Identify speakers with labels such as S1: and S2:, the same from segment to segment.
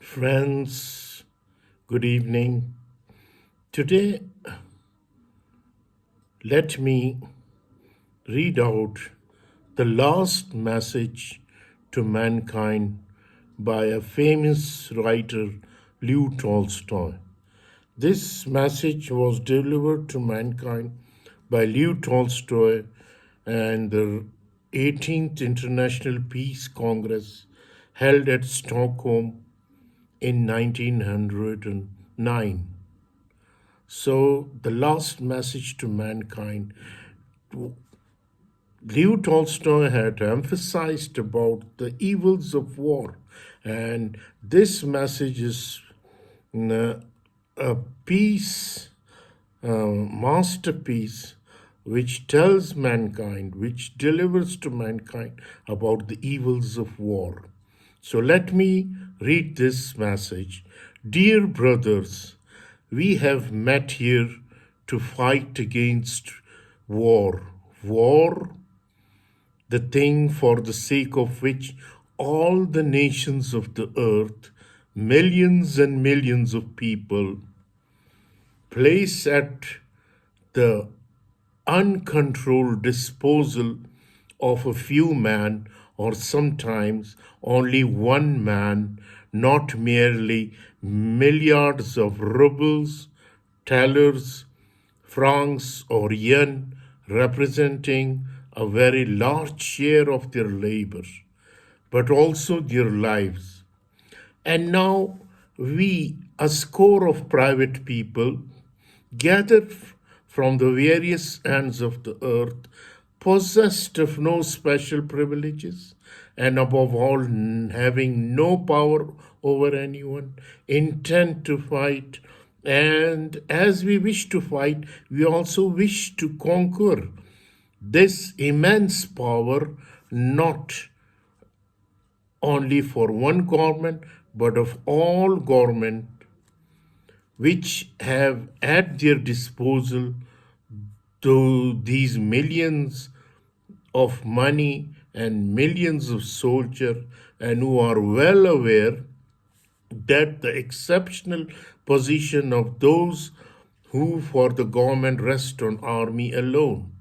S1: Friends, good evening. Today, let me read out the last message to mankind by a famous writer, Leo Tolstoy. This message was delivered to mankind by Leo Tolstoy and the 18th International Peace Congress held at Stockholm in 1909. So, the last message to mankind, Leo Tolstoy had emphasized about the evils of war, and this message is a peace masterpiece which tells mankind, which delivers to mankind about the evils of war. So let me read this message. Dear brothers, we have met here to fight against war. War, the thing for the sake of which all the nations of the earth, millions and millions of people, place at the uncontrolled disposal of a few men, or sometimes only one man, not merely milliards of rubles, thalers, francs, or yen, representing a very large share of their labor, but also their lives. And now we, a score of private people, gathered from the various ends of the earth, possessed of no special privileges, and above all, having no power over anyone, intend to fight. And as we wish to fight, we also wish to conquer this immense power, not only for one government, but of all government which have at their disposal these millions of money and millions of soldiers, and who are well aware that the exceptional position of those who for the government rest on army alone.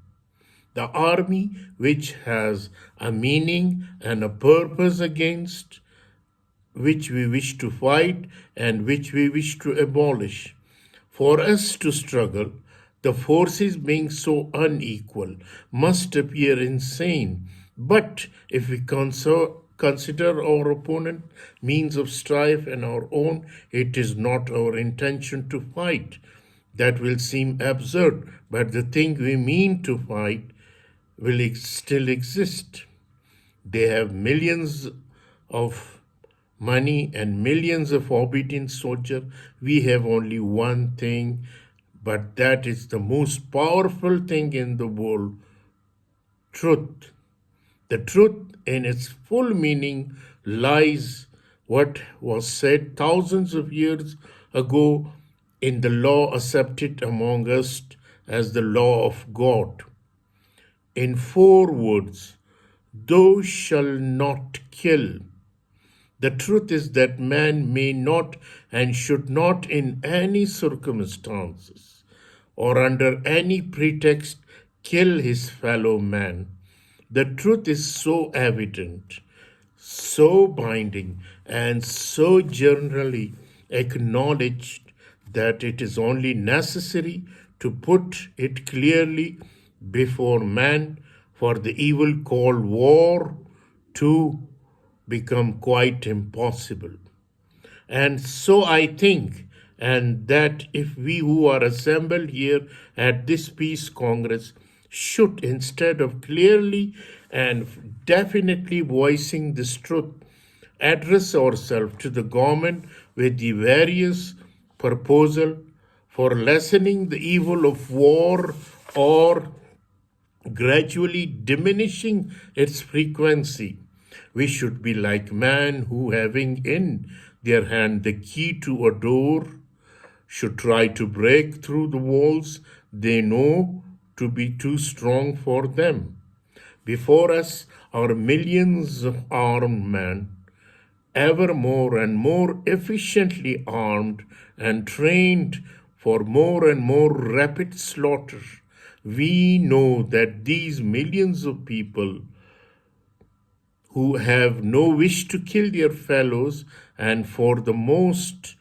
S1: The army which has a meaning and a purpose against which we wish to fight and which we wish to abolish. For us to struggle, the forces being so unequal must appear insane. But if we consider our opponent means of strife and our own, it is not our intention to fight. That will seem absurd, but the thing we mean to fight will still exist. They have millions of money and millions of obedient soldiers. We have only one thing, but that is the most powerful thing in the world: truth. The truth in its full meaning lies what was said thousands of years ago in the law accepted among us as the law of God. In 4 words, thou shalt not kill. The truth is that man may not and should not in any circumstances or under any pretext kill his fellow man. The truth is so evident, so binding, and so generally acknowledged that it is only necessary to put it clearly before man for the evil called war to become quite impossible. And so I think, and that if we who are assembled here at this Peace Congress should, instead of clearly and definitely voicing this truth, address ourselves to the government with the various proposal for lessening the evil of war or gradually diminishing its frequency. We should be like men who, having in their hand the key to a door, should try to break through the walls they know to be too strong for them. Before us are millions of armed men, ever more and more efficiently armed and trained for more and more rapid slaughter, we know that these millions of people who have no wish to kill their fellows and for the most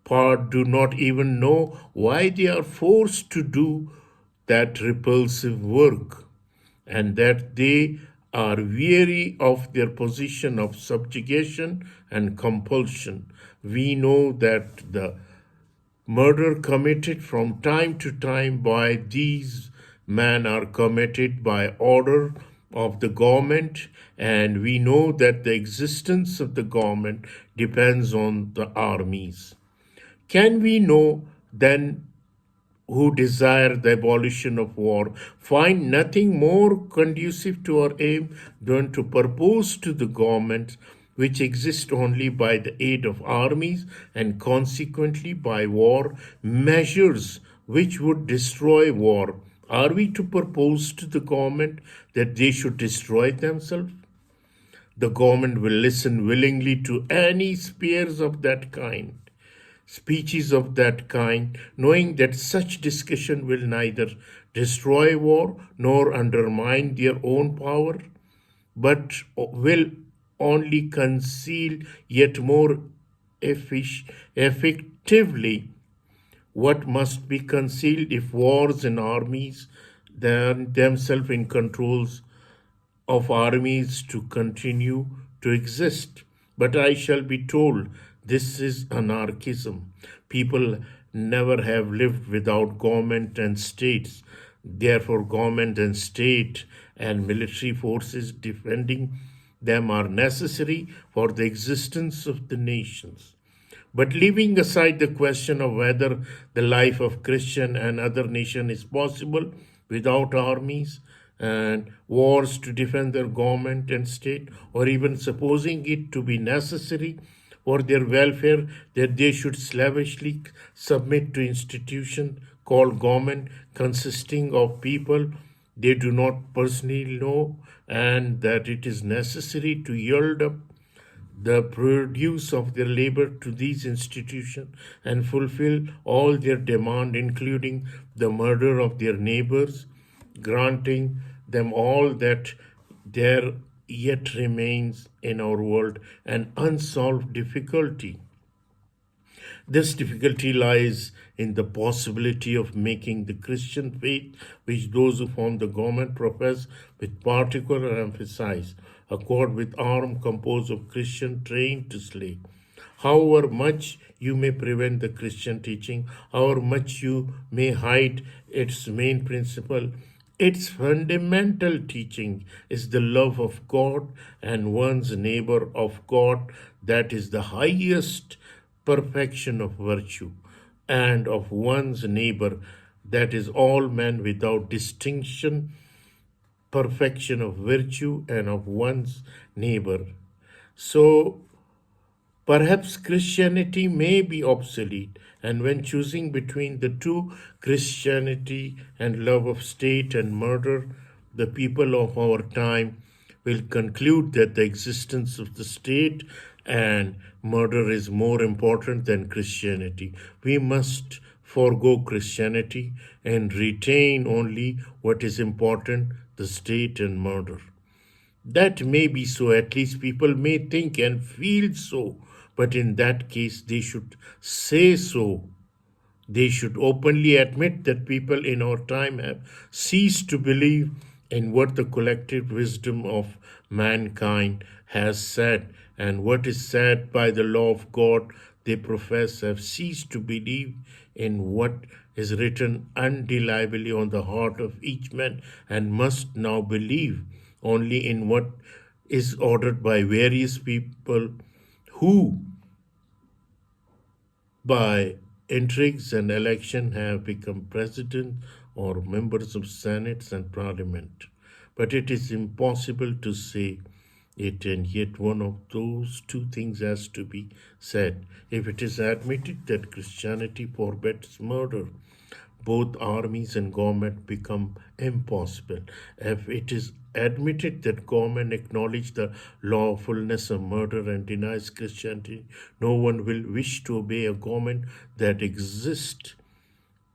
S1: part do not even know why they are forced to do that repulsive work, and that they are weary of their position of subjugation and compulsion. We know that the murder committed from time to time by these men are committed by order of the government, and we know that the existence of the government depends on the armies. Can we know then who desire the abolition of war find nothing more conducive to our aim than to propose to the governments which exist only by the aid of armies and consequently by war measures which would destroy war? Are we to propose to the government that they should destroy themselves? The government will listen willingly to any speeches of that kind, knowing that such discussion will neither destroy war nor undermine their own power, but will only conceal yet more effectively what must be concealed if wars and armies themselves in controls of armies to continue to exist. But I shall be told this is anarchism. People never have lived without government and states. Therefore, government and state and military forces defending them are necessary for the existence of the nations. But leaving aside the question of whether the life of Christian and other nation is possible without armies and wars to defend their government and state, or even supposing it to be necessary for their welfare that they should slavishly submit to institution called government consisting of people they do not personally know, and that it is necessary to yield up the produce of their labor to these institutions and fulfill all their demand, including the murder of their neighbors, granting them all that there yet remains in our world an unsolved difficulty. This difficulty lies in the possibility of making the Christian faith, which those who form the government profess with particular emphasis, accord with arm composed of Christian trained to slay. However much you may prevent the Christian teaching, however much you may hide its main principle, its fundamental teaching is the love of God and one's neighbor of God. That is the highest perfection of virtue, and of one's neighbor, that is all men without distinction, perfection of virtue, and of one's neighbor. So perhaps Christianity may be obsolete, and when choosing between the two, Christianity and love of state and murder, the people of our time will conclude that the existence of the state and murder is more important than Christianity. We must forego Christianity and retain only what is important, the state and murder. That may be so, at least people may think and feel so, but in that case they should say so. They should openly admit that people in our time have ceased to believe in what the collective wisdom of mankind has said, and what is said by the law of God they profess, have ceased to believe in what is written indelibly on the heart of each man, and must now believe only in what is ordered by various people who, by intrigues and election, have become president or members of senates and parliament. But it is impossible to say it, and yet one of those two things has to be said. If it is admitted that Christianity forbids murder, both armies and government become impossible. If it is admitted that government acknowledges the lawfulness of murder and denies Christianity, no one will wish to obey a government that exists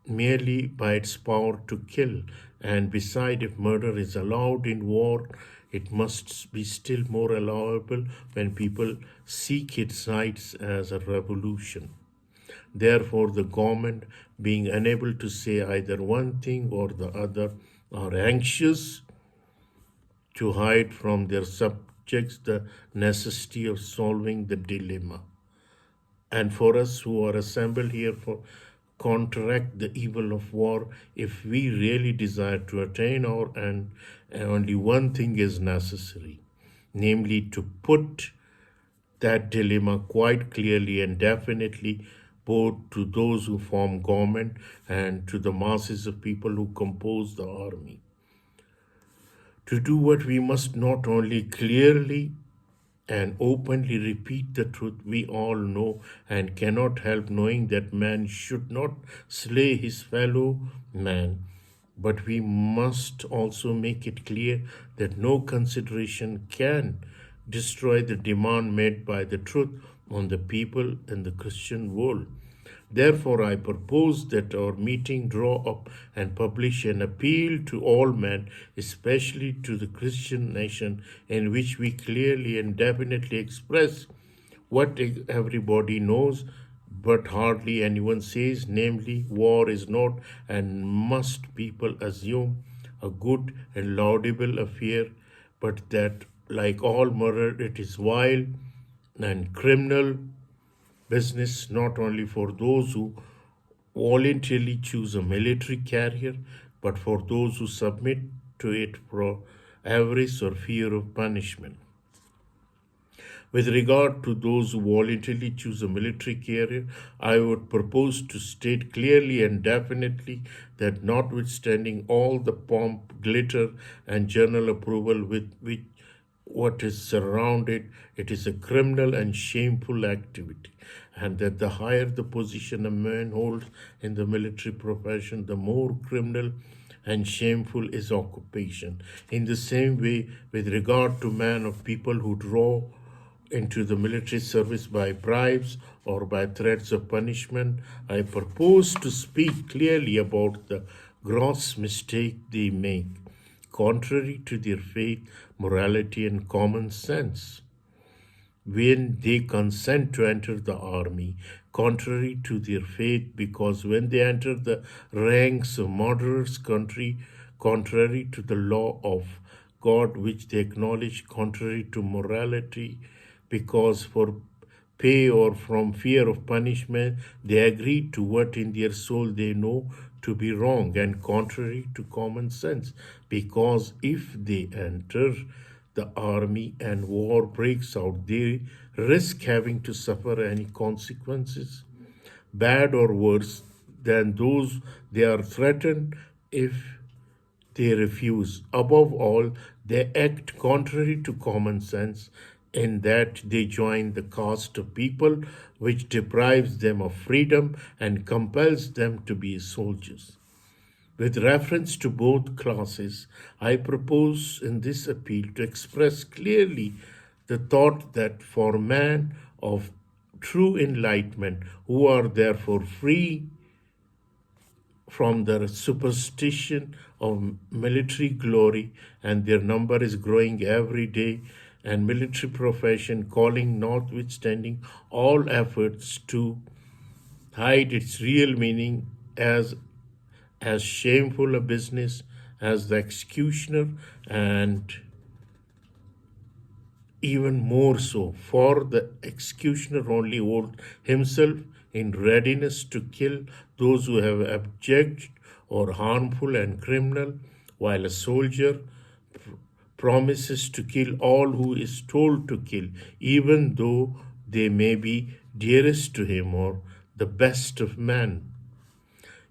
S1: merely by its power to kill. And besides, if murder is allowed in war, it must be still more allowable when people seek its rights as a revolution. Therefore, the government, being unable to say either one thing or the other, are anxious to hide from their subjects the necessity of solving the dilemma. And for us who are assembled here for counteract the evil of war, if we really desire to attain our end, only one thing is necessary, namely to put that dilemma quite clearly and definitely both to those who form government and to the masses of people who compose the army. To do what, we must not only clearly and openly repeat the truth we all know and cannot help knowing that man should not slay his fellow man, but we must also make it clear that no consideration can destroy the demand made by the truth on the people in the Christian world. Therefore, I propose that our meeting draw up and publish an appeal to all men, especially to the Christian nation, in which we clearly and definitely express what everybody knows, but hardly anyone says, namely, war is not and must people assume a good and laudable affair, but that, like all murder, it is vile and criminal business not only for those who voluntarily choose a military career, but for those who submit to it for avarice or fear of punishment. With regard to those who voluntarily choose a military career, I would propose to state clearly and definitely that notwithstanding all the pomp, glitter, and general approval with which what is surrounded, it is a criminal and shameful activity, and that the higher the position a man holds in the military profession, the more criminal and shameful is occupation. In the same way, with regard to men of people who draw into the military service by bribes or by threats of punishment, I propose to speak clearly about the gross mistake they make, contrary to their faith, morality, and common sense, when they consent to enter the army, contrary to their faith, because when they enter the ranks of murderers' country, contrary to the law of God which they acknowledge, contrary to morality, because for pay or from fear of punishment they agree to what in their soul they know to be wrong, and contrary to common sense, because if they enter the army and war breaks out, they risk having to suffer any consequences, bad or worse, than those they are threatened if they refuse. Above all, they act contrary to common sense in that they join the caste of people which deprives them of freedom and compels them to be soldiers. With reference to both classes, I propose in this appeal to express clearly the thought that for men of true enlightenment, who are therefore free from the superstition of military glory, and their number is growing every day, and military profession calling notwithstanding all efforts to hide its real meaning as shameful a business as the executioner, and even more so, for the executioner only holds himself in readiness to kill those who have abject or harmful and criminal, while a soldier promises to kill all who is told to kill, even though they may be dearest to him or the best of men.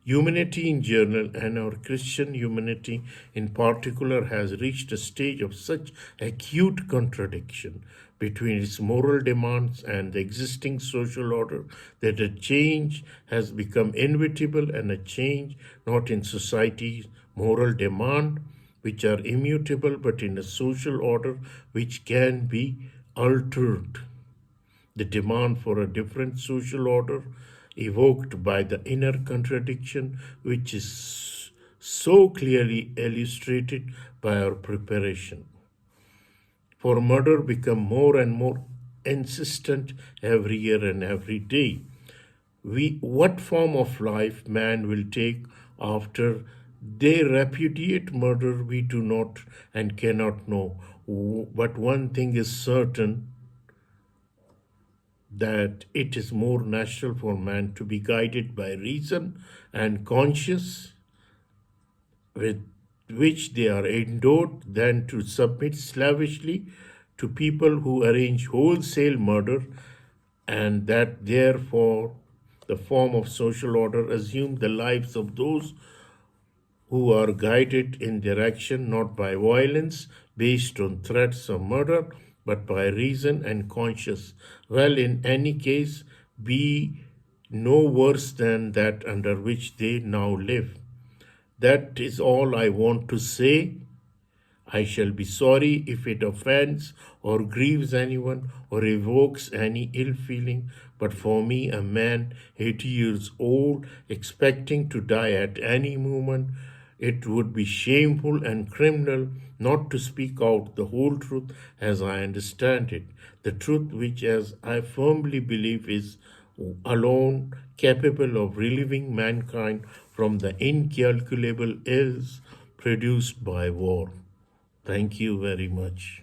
S1: Humanity in general, and our Christian humanity in particular, has reached a stage of such acute contradiction between its moral demands and the existing social order that a change has become inevitable, and a change not in society's moral demand which are immutable, but in a social order which can be altered. The demand for a different social order, evoked by the inner contradiction, which is so clearly illustrated by our preparation for murder, become more and more insistent every year and every day. What form of life man will take after they repudiate murder, we do not and cannot know. But one thing is certain, that it is more natural for man to be guided by reason and conscience with which they are endowed than to submit slavishly to people who arrange wholesale murder, and that therefore the form of social order assume the lives of those who are guided in their action not by violence based on threats of murder, but by reason and conscience, will in any case be no worse than that under which they now live. That is all I want to say. I shall be sorry if it offends or grieves anyone or evokes any ill feeling, but for me, a man 80 years old, expecting to die at any moment, it would be shameful and criminal not to speak out the whole truth as I understand it, the truth which, as I firmly believe, is alone capable of relieving mankind from the incalculable ills produced by war. Thank you very much.